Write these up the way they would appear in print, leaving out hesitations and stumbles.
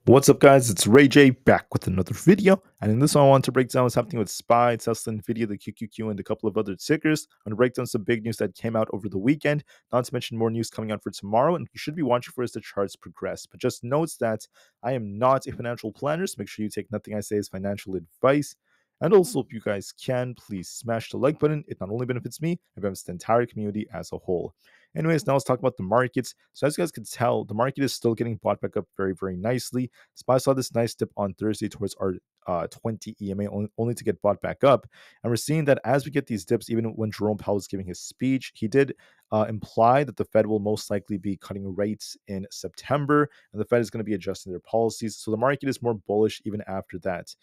What's up, guys? It's Rey-Jay back with another video, and in this one I want to break down what's happening with SPY, Tsla, Nvda, the QQQ, and a couple of other tickers. I'm going to break down some big news that came out over the weekend, not to mention more news coming out for tomorrow, and you should be watching for as the charts progress. But just note that I am not a financial planner, so make sure you take nothing I say as financial advice. And also, if you guys can, please smash the like button. It not only benefits me, it benefits the entire community as a whole. Anyways, now let's talk about the markets. So as you guys can tell, the market is still getting bought back up very, very nicely. SPY saw this nice dip on Thursday towards our 20 EMA, only to get bought back up. And we're seeing that as we get these dips, even when Jerome Powell was giving his speech, he did imply that the Fed will most likely be cutting rates in September, and the Fed is going to be adjusting their policies. So the market is more bullish even after that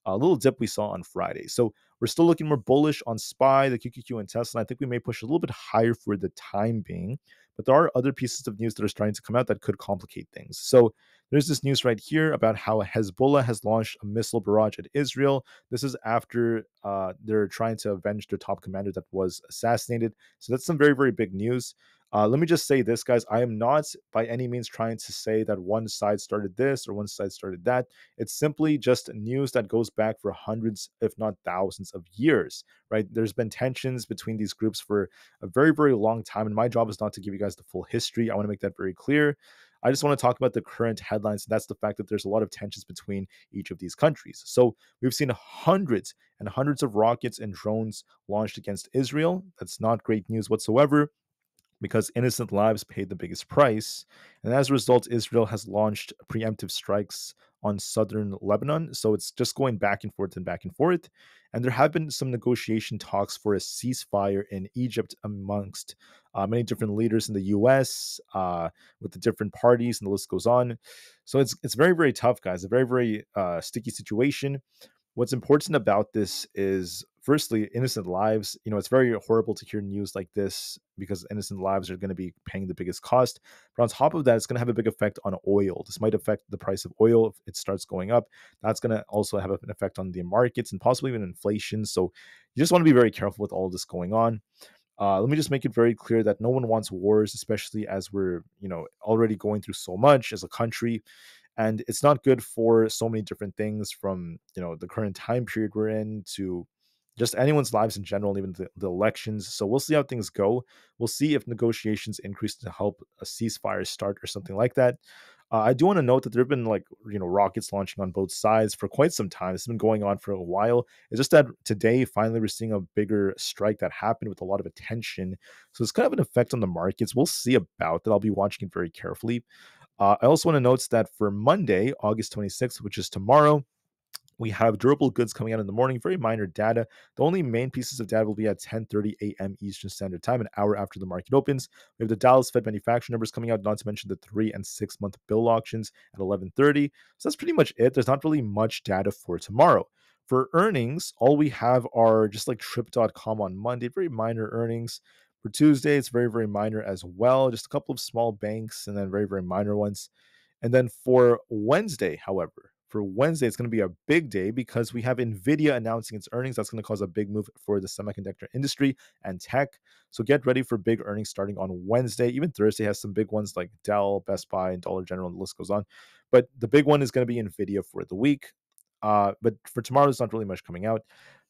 little dip we saw on Friday. So we're still looking more bullish on SPY, the QQQ, and Tesla. I think we may push a little bit higher for the time being, but there are other pieces of news that are starting to come out that could complicate things. So there's this news right here about how Hezbollah has launched a missile barrage at Israel. This is after they're trying to avenge their top commander that was assassinated. So that's some very, very big news. Let me just say this, guys. I am not by any means trying to say that one side started this or one side started that. It's simply just news that goes back for hundreds, if not thousands of years, right? There's been tensions between these groups for a very, very long time. And my job is not to give you guys the full history. I want to make that very clear. I just want to talk about the current headlines. And that's the fact that there's a lot of tensions between each of these countries. So we've seen hundreds and hundreds of rockets and drones launched against Israel. That's not great news whatsoever, because innocent lives paid the biggest price. And as a result, Israel has launched preemptive strikes on southern Lebanon. So it's just going back and forth and back and forth. And there have been some negotiation talks for a ceasefire in Egypt amongst many different leaders in the US, with the different parties, and the list goes on. So it's very, very tough, guys. A very, very sticky situation. What's important about this is, firstly, innocent lives. It's very horrible to hear news like this because innocent lives are going to be paying the biggest cost. But on top of that, it's going to have a big effect on oil. This might affect the price of oil if it starts going up. That's going to also have an effect on the markets and possibly even inflation. So you just want to be very careful with all of this going on. Let me just make it very clear that no one wants wars, especially as we're, already going through so much as a country. And it's not good for so many different things, from the current time period we're in to just anyone's lives in general, even the elections. So we'll see how things go. We'll see if negotiations increase to help a ceasefire start or something like that. I do want to note that there have been rockets launching on both sides for quite some time. It's been going on for a while. It's just that today finally we're seeing a bigger strike that happened with a lot of attention. So it's kind of an effect on the markets. We'll see about that. I'll be watching it very carefully. I also want to note that for Monday, August 26th, which is tomorrow, we have durable goods coming out in the morning, very minor data. The only main pieces of data will be at 10:30 a.m. Eastern Standard Time, an hour after the market opens. We have the Dallas Fed manufacturing numbers coming out, not to mention the 3 and 6 month bill auctions at 11:30. So that's pretty much it. There's not really much data for tomorrow. For earnings, all we have are just like trip.com on Monday, very minor earnings. For Tuesday, it's very, very minor as well. Just a couple of small banks and then very, very minor ones. And then for Wednesday, it's going to be a big day because we have Nvda announcing its earnings. That's going to cause a big move for the semiconductor industry and tech. So get ready for big earnings starting on Wednesday. Even Thursday has some big ones like Dell, Best Buy, and Dollar General, and the list goes on. But the big one is going to be Nvda for the week. But for tomorrow, there's not really much coming out.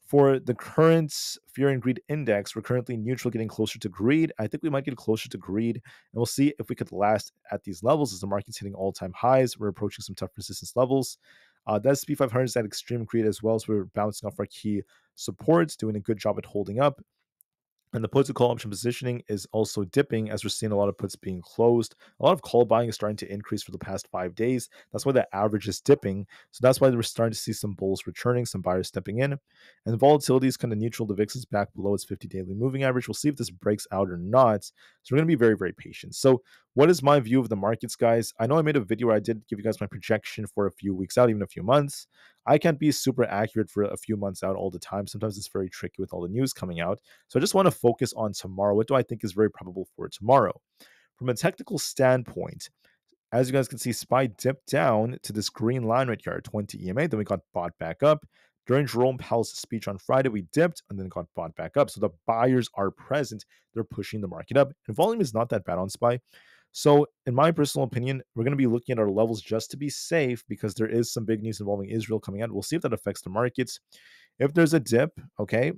For the current fear and greed index, we're currently neutral, getting closer to greed. I think we might get closer to greed, and we'll see if we could last at these levels as the market's hitting all-time highs. We're approaching some tough resistance levels. The S&P 500 is at extreme greed as well, so we're bouncing off our key supports, doing a good job at holding up. And the put to call option positioning is also dipping as we're seeing a lot of puts being closed. A lot of call buying is starting to increase for the past 5 days. That's why the average is dipping. So that's why we're starting to see some bulls returning, some buyers stepping in. And the volatility is kind of neutral. The VIX is back below its 50 daily moving average. We'll see if this breaks out or not. So we're going to be very, very patient. So what is my view of the markets, guys? I know I made a video where I did give you guys my projection for a few weeks out, even a few months. I can't be super accurate for a few months out all the time. Sometimes it's very tricky with all the news coming out. So I just want to focus on tomorrow. What do I think is very probable for tomorrow? From a technical standpoint, as you guys can see, SPY dipped down to this green line right here, 20 EMA. Then we got bought back up. During Jerome Powell's speech on Friday, we dipped and then got bought back up. So the buyers are present. They're pushing the market up. And volume is not that bad on SPY. So, in my personal opinion, we're going to be looking at our levels just to be safe because there is some big news involving Israel coming out. We'll see if that affects the markets. If there's a dip, okay,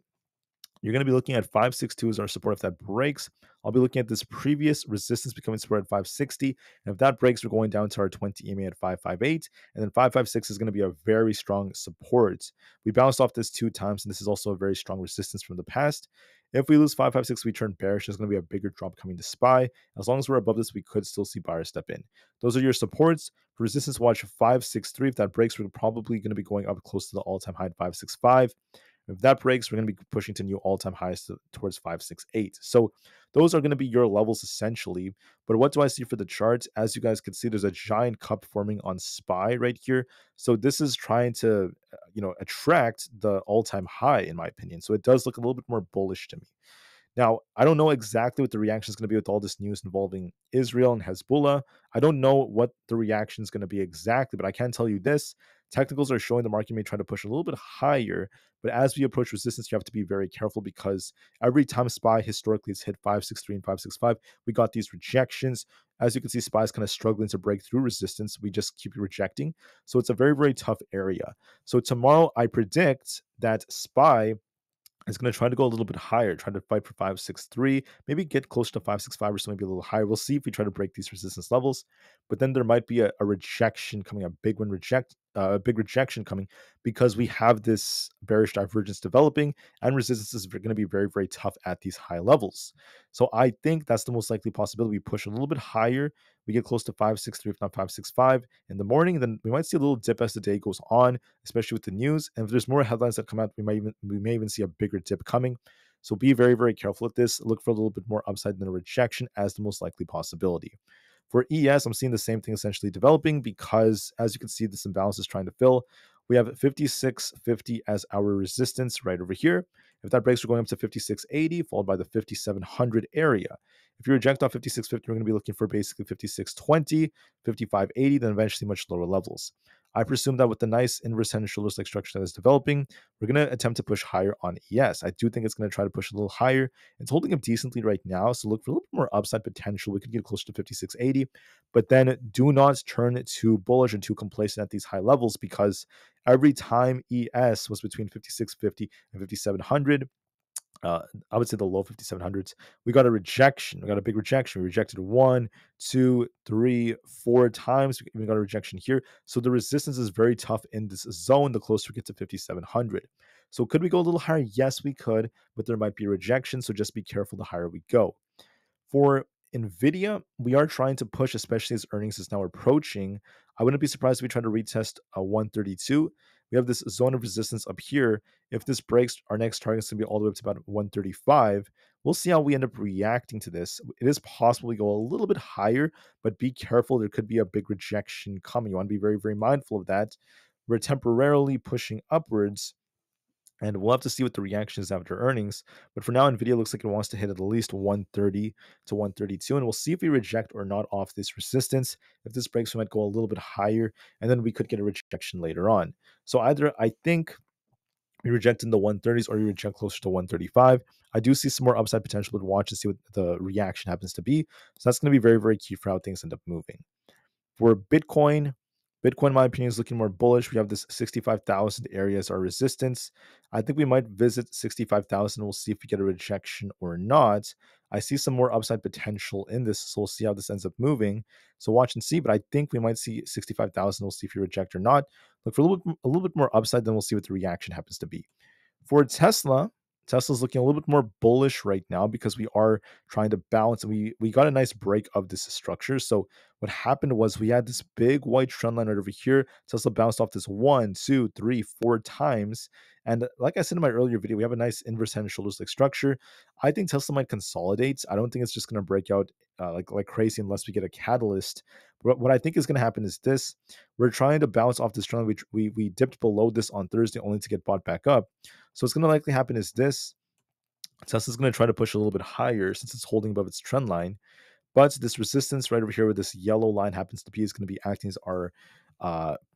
you're going to be looking at 562 as our support. If that breaks, I'll be looking at this previous resistance becoming support at 560. And if that breaks, we're going down to our 20 EMA at 558. And then 556 is going to be a very strong support. We bounced off this 2 times, and this is also a very strong resistance from the past. If we lose 556, we turn bearish. There's going to be a bigger drop coming to SPY. As long as we're above this, we could still see buyers step in. Those are your supports. For resistance, watch 563. If that breaks, we're probably going to be going up close to the all-time high at 565. If that breaks, we're going to be pushing to new all-time highs towards 568. So those are going to be your levels essentially. But what do I see for the chart? As you guys can see, there's a giant cup forming on SPY right here. So this is trying to, attract the all-time high in my opinion. So it does look a little bit more bullish to me. Now, I don't know exactly what the reaction is going to be with all this news involving Israel and Hezbollah. I don't know what the reaction is going to be exactly, but I can tell you this. Technicals are showing the market may try to push a little bit higher, but as we approach resistance, you have to be very careful because every time SPY historically has hit 563 and 565, we got these rejections. As you can see, SPY is kind of struggling to break through resistance. We just keep rejecting. So it's a very, very tough area. So tomorrow, I predict that SPY is going to try to go a little bit higher, try to fight for 563, maybe get close to 565 or so, maybe a little higher. We'll see if we try to break these resistance levels. But then there might be a rejection coming, a big rejection coming because we have this bearish divergence developing and resistance is going to be very, very tough at these high levels. So I think that's the most likely possibility. We push a little bit higher. We get close to 563, if not 565 in the morning. Then we might see a little dip as the day goes on, especially with the news. And if there's more headlines that come out, we may even see a bigger dip coming. So be very, very careful with this. Look for a little bit more upside than a rejection as the most likely possibility. For ES, I'm seeing the same thing essentially developing because, as you can see, this imbalance is trying to fill. We have 5650 as our resistance right over here. If that breaks, we're going up to 5680, followed by the 5700 area. If you reject off 5650, we're going to be looking for basically 5620, 5580, then eventually much lower levels. I presume that with the nice inverse head and shoulders like structure that is developing, we're going to attempt to push higher on ES. I do think it's going to try to push a little higher. It's holding up decently right now, so look for a little bit more upside potential. We could get close to 5680, but then do not turn too bullish and too complacent at these high levels because every time ES was between 5650 and 5700, I would say the low 5700s, we got a rejection. We got a big rejection. We rejected 1, 2, 3, 4 times. We even got a rejection here. So the resistance is very tough in this zone the closer we get to 5700. So could we go a little higher? Yes, we could, but there might be a rejection. So just be careful the higher we go. For Nvda, we are trying to push, especially as earnings is now approaching. I wouldn't be surprised if we try to retest a 132. We have this zone of resistance up here. If this breaks, our next target is going to be all the way up to about 135. We'll see how we end up reacting to this. It is possible we go a little bit higher, but be careful. There could be a big rejection coming. You want to be very, very mindful of that. We're temporarily pushing upwards, and we'll have to see what the reaction is after earnings. But for now, Nvidia looks like it wants to hit at least 130 to 132. And we'll see if we reject or not off this resistance. If this breaks, we might go a little bit higher. And then we could get a rejection later on. So either I think we reject in the 130s or we reject closer to 135. I do see some more upside potential, but watch and see what the reaction happens to be. So that's going to be very, very key for how things end up moving. For Bitcoin, in my opinion, is looking more bullish. We have this 65,000 area as our resistance. I think we might visit 65,000. We'll see if we get a rejection or not. I see some more upside potential in this, so we'll see how this ends up moving. So watch and see, but I think we might see 65,000. We'll see if you reject or not. Look for a little bit more upside, then we'll see what the reaction happens to be. For Tesla's looking a little bit more bullish right now because we are trying to balance. We got a nice break of this structure. So what happened was we had this big white trend line right over here. Tesla bounced off this 1, 2, 3, 4 times. And like I said in my earlier video, we have a nice inverse head and shoulders like structure. I think Tesla might consolidate. I don't think it's just going to break out like crazy unless we get a catalyst. But what I think is going to happen is this. We're trying to bounce off this trend line. We dipped below this on Thursday only to get bought back up. So what's going to likely happen is this. Tesla's going to try to push a little bit higher since it's holding above its trend line. But this resistance right over here where this yellow line happens to be is going to be acting as our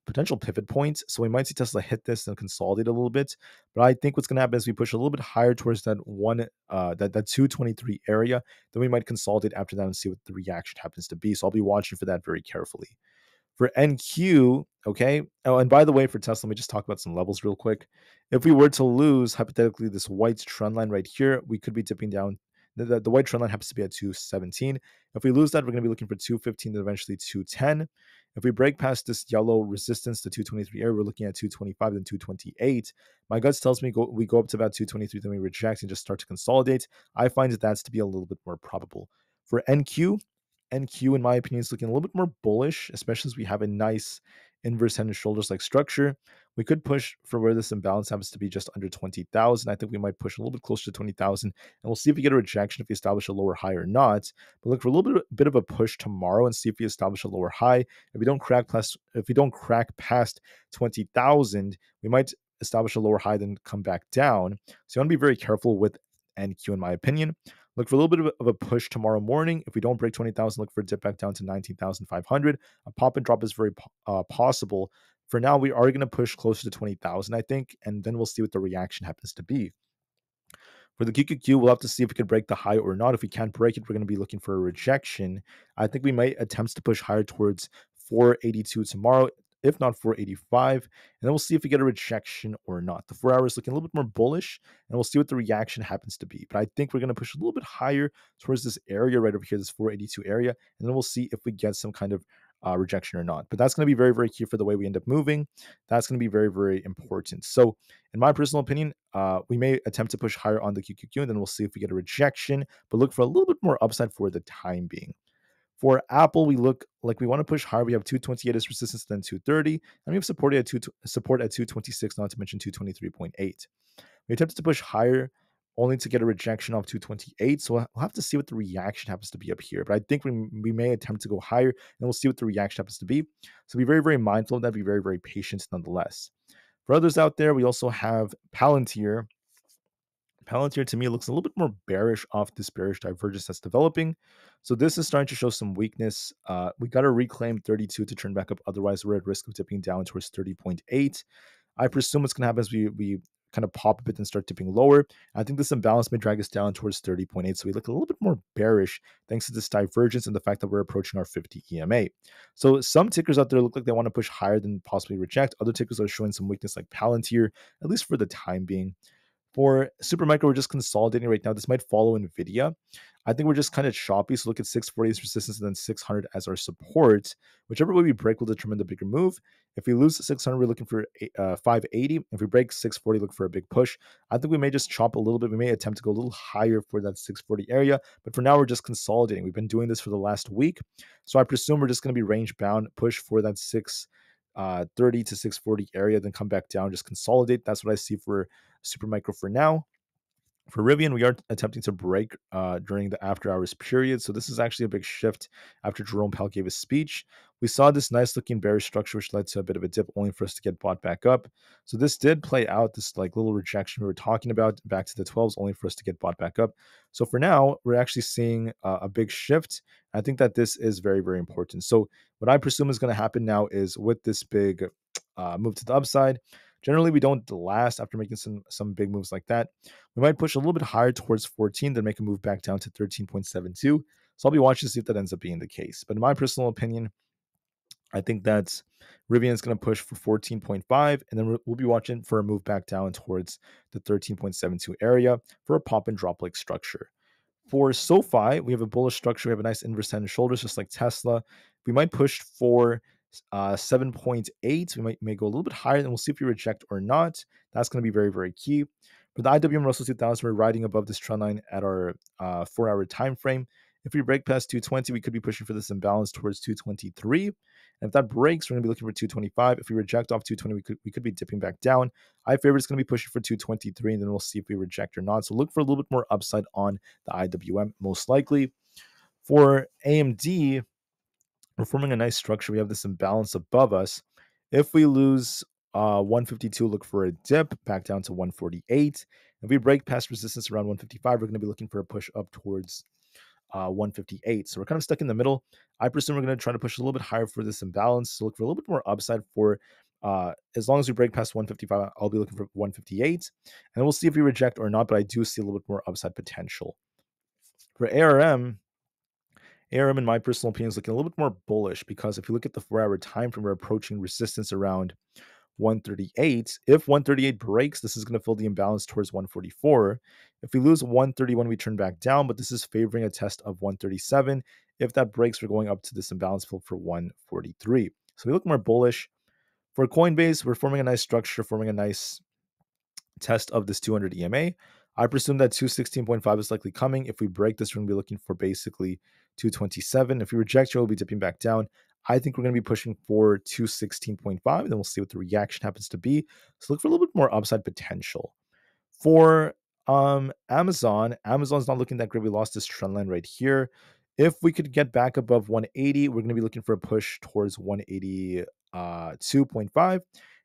potential pivot point. So we might see Tesla hit this and consolidate a little bit. But I think what's going to happen is we push a little bit higher towards that that 223 area. Then we might consolidate after that and see what the reaction happens to be. So I'll be watching for that very carefully. For NQ, okay. Oh, and by the way, for Tesla, let me just talk about some levels real quick. If we were to lose, hypothetically, this white trend line right here, we could be dipping down. The white trend line happens to be at 217. If we lose that, we're going to be looking for 215 and eventually 210. If we break past this yellow resistance, the 223 area, we're looking at 225 and 228. My guts tells me we go up to about 223, then we reject and just start to consolidate. I find that's to be a little bit more probable. For NQ, in my opinion, is looking a little bit more bullish, especially as we have a nice inverse head and shoulders like structure. We could push for where this imbalance happens to be just under 20,000. I think we might push a little bit closer to 20,000, and we'll see if we get a rejection if we establish a lower high or not. But look for a little bit of a push tomorrow and see if we establish a lower high. If we don't crack past 20,000, we might establish a lower high, then come back down. So you want to be very careful with NQ, in my opinion. Look for a little bit of a push tomorrow morning. If we don't break 20,000, look for a dip back down to 19,500. A pop and drop is very possible. For now, we are going to push closer to 20,000, I think, and then we'll see what the reaction happens to be. For the QQQ, we'll have to see if we could break the high or not. If we can't break it, we're going to be looking for a rejection. I think we might attempt to push higher towards 482 tomorrow, if not 485, and then we'll see if we get a rejection or not. The 4 hours looking a little bit more bullish, and we'll see what the reaction happens to be. But I think we're going to push a little bit higher towards this area right over here, this 482 area, and then we'll see if we get some kind of rejection or not. But that's going to be very, very key for the way we end up moving. That's going to be very, very important. So in my personal opinion, we may attempt to push higher on the QQQ, and then we'll see if we get a rejection, but look for a little bit more upside for the time being. For Aapl, we look like we want to push higher. We have 228 as resistance, then 230, and we have support at 226, not to mention 223.8. We attempted to push higher only to get a rejection of 228, so we'll have to see what the reaction happens to be up here. But I think we may attempt to go higher, and we'll see what the reaction happens to be. So be very, very mindful of that. Be very, very patient nonetheless. For others out there, we also have Palantir. Palantir to me looks a little bit more bearish off this bearish divergence that's developing. So this is starting to show some weakness. We got to reclaim 32 to turn back up. Otherwise, we're at risk of dipping down towards 30.8. I presume what's going to happen is we kind of pop a bit and start dipping lower. I think this imbalance may drag us down towards 30.8. So we look a little bit more bearish thanks to this divergence and the fact that we're approaching our 50 EMA. So some tickers out there look like they want to push higher than possibly reject. Other tickers are showing some weakness like Palantir, at least for the time being. For Supermicro, we're just consolidating right now. This might follow Nvda. I think we're just kind of choppy. So look at 640 as resistance and then 600 as our support. Whichever way we break will determine the bigger move. If we lose 600, we're looking for 580. If we break 640, look for a big push. I think we may just chop a little bit. We may attempt to go a little higher for that 640 area. But for now, we're just consolidating. We've been doing this for the last week. So I presume we're just going to be range bound, push for that 630 to 640 area, then come back down, just consolidate. That's what I see for Supermicro for now. For Rivian, we are attempting to break during the after hours period. So this is actually a big shift after Jerome Powell gave his speech. We saw this nice looking bearish structure, which led to a bit of a dip only for us to get bought back up. So this did play out, this like little rejection we were talking about back to the 12s, only for us to get bought back up. So for now, we're actually seeing a big shift. I think that this is very, very important. So what I presume is going to happen now is with this big move to the upside, generally we don't last after making some big moves like that. We might push a little bit higher towards 14, then make a move back down to 13.72. So I'll be watching to see if that ends up being the case. But in my personal opinion, I think that Rivian is going to push for 14.5, and then we'll be watching for a move back down towards the 13.72 area for a pop and drop like structure. For SoFi, we have a bullish structure. We have a nice inverse head and shoulders, just like Tesla. We might push for 7.8. We may go a little bit higher, and we'll see if we reject or not. That's going to be very, very key. For the IWM Russell 2000, we're riding above this trend line at our 4-hour time frame. If we break past 220, we could be pushing for this imbalance towards 223. And if that breaks, we're going to be looking for 225. If we reject off 220, we could be dipping back down. I favor it's going to be pushing for 223, and then we'll see if we reject or not. So look for a little bit more upside on the IWM, most likely. For AMD, we're forming a nice structure. We have this imbalance above us. If we lose 152, look for a dip back down to 148. If we break past resistance around 155, we're going to be looking for a push up towards 158. So we're kind of stuck in the middle. I presume we're going to try to push a little bit higher for this imbalance. So look for a little bit more upside for as long as we break past 155, I'll be looking for 158. And we'll see if we reject or not, but I do see a little bit more upside potential. For ARM, in my personal opinion, is looking a little bit more bullish because if you look at the 4-hour time frame, we're approaching resistance around 138. If 138 breaks, this is going to fill the imbalance towards 144. If we lose 131, we turn back down, but this is favoring a test of 137. If that breaks, we're going up to this imbalance fill for 143. So we look more bullish. For Coinbase, we're forming a nice structure, forming a nice test of this 200 EMA. I presume that 216.5 is likely coming. If we break this, we're going to be looking for basically 227. If we reject here, we'll be dipping back down. I think we're going to be pushing for 216.5, and then we'll see what the reaction happens to be. So look for a little bit more upside potential. For Amazon's not looking that great. We lost this trend line right here. If we could get back above 180, we're going to be looking for a push towards 182.5.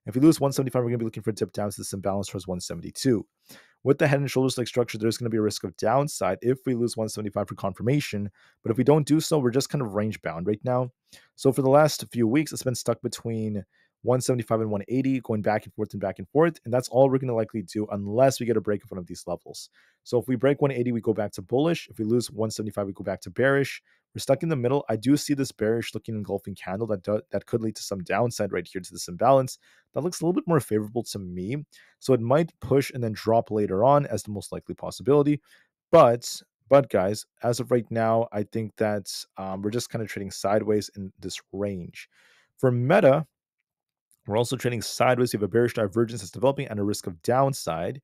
If we lose 175, we're going to be looking for a dip down to this imbalance towards 172. With the head and shoulders like structure, there's going to be a risk of downside if we lose 175 for confirmation. But if we don't do so, we're just kind of range bound right now. So for the last few weeks, it's been stuck between 175 and 180, going back and forth and back and forth. And that's all we're going to likely do unless we get a break in front of these levels. So if we break 180, we go back to bullish. If we lose 175, we go back to bearish. We're stuck in the middle. I do see this bearish looking engulfing candle that could lead to some downside right here to this imbalance. That looks a little bit more favorable to me. So it might push and then drop later on as the most likely possibility. But guys, as of right now, I think that we're just kind of trading sideways in this range. For Meta, we're also trading sideways. We have a bearish divergence that's developing and a risk of downside.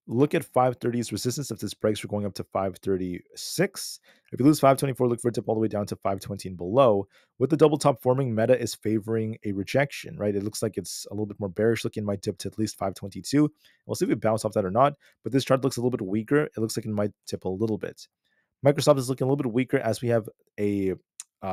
Look at 530's resistance. If this breaks, we're going up to 536. If you lose 524, look for it to dip all the way down to 520 and below. With the double top forming, Meta is favoring a rejection, right? It looks like it's a little bit more bearish looking. It might dip to at least 522. We'll see if we bounce off that or not. But this chart looks a little bit weaker. It looks like it might tip a little bit. Microsoft is looking a little bit weaker as we have a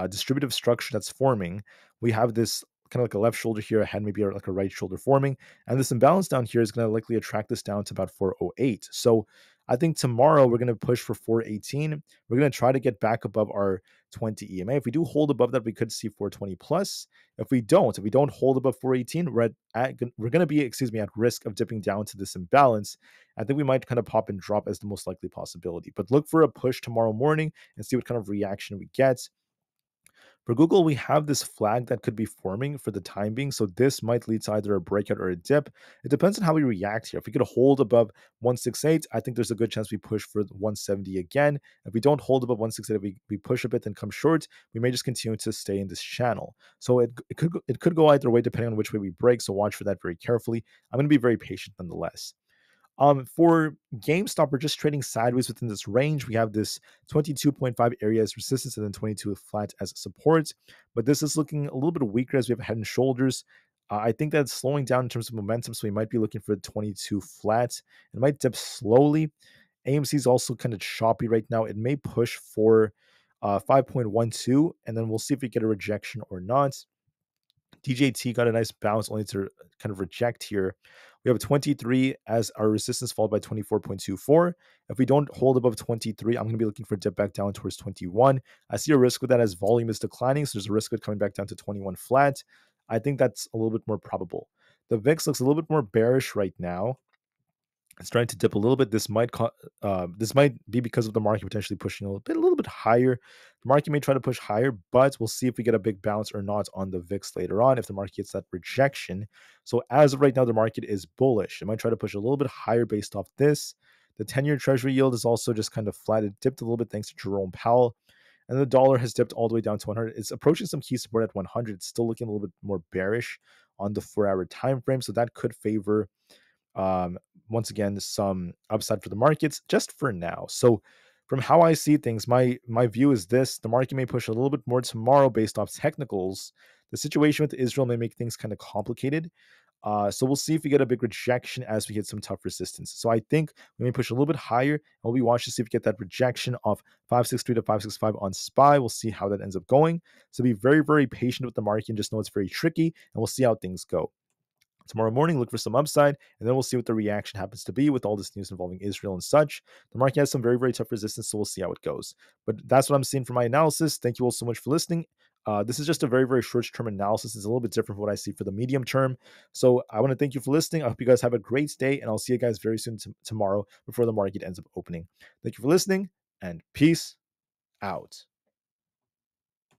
distributive structure that's forming. We have this kind of like a left shoulder here, a head, maybe like a right shoulder forming. And this imbalance down here is going to likely attract this down to about 408. So I think tomorrow we're going to push for 418. We're going to try to get back above our 20 EMA. If we do hold above that, we could see 420 plus. If we don't hold above 418, we're going to be, at risk of dipping down to this imbalance. I think we might kind of pop and drop as the most likely possibility. But look for a push tomorrow morning and see what kind of reaction we get. For Google, we have this flag that could be forming for the time being. So this might lead to either a breakout or a dip. It depends on how we react here. If we could hold above 168, I think there's a good chance we push for 170 again. If we don't hold above 168, if we push a bit and come short, we may just continue to stay in this channel. So it could go either way depending on which way we break. So watch for that very carefully. I'm going to be very patient nonetheless. For GameStop, we're just trading sideways within this range. We have this 22.5 area as resistance and then 22 flat as support. But this is looking a little bit weaker as we have head and shoulders. I think that's slowing down in terms of momentum, so we might be looking for 22 flat. It might dip slowly. AMC is also kind of choppy right now. It may push for 5.12, and then we'll see if we get a rejection or not. DJT got a nice bounce only to kind of reject here. We have a 23 as our resistance followed by 24.24. If we don't hold above 23, I'm going to be looking for a dip back down towards 21. I see a risk with that as volume is declining, so there's a risk of it coming back down to 21 flat. I think that's a little bit more probable. The VIX looks a little bit more bearish right now. It's trying to dip a little bit. This might be because of the market potentially pushing a little bit higher. The market may try to push higher, but we'll see if we get a big bounce or not on the VIX later on if the market gets that rejection. So as of right now, the market is bullish. It might try to push a little bit higher based off this. The 10-year Treasury yield is also just kind of flat. It dipped a little bit thanks to Jerome Powell. And the dollar has dipped all the way down to 100. It's approaching some key support at 100. It's still looking a little bit more bearish on the 4-hour time frame. So that could favor once again some upside for the markets just for now. So from how I see things, my view is this: the market may push a little bit more tomorrow based off technicals. The situation with Israel may make things kind of complicated. So we'll see if we get a big rejection as we hit some tough resistance. So I think we may push a little bit higher, and we'll be watching to see if we get that rejection of 563 to 565 on SPY. We'll see how that ends up going. So be very, very patient with the market and just know it's very tricky, and we'll see how things go. Tomorrow morning, look for some upside, and then we'll see what the reaction happens to be with all this news involving Israel and such. The market has some very, very tough resistance, so we'll see how it goes. But that's what I'm seeing for my analysis. Thank you all so much for listening. This is just a very, very short term analysis. It's a little bit different from what I see for the medium term. So I want to thank you for listening. I hope you guys have a great day, and I'll see you guys very soon tomorrow before the market ends up opening. Thank you for listening, and peace out.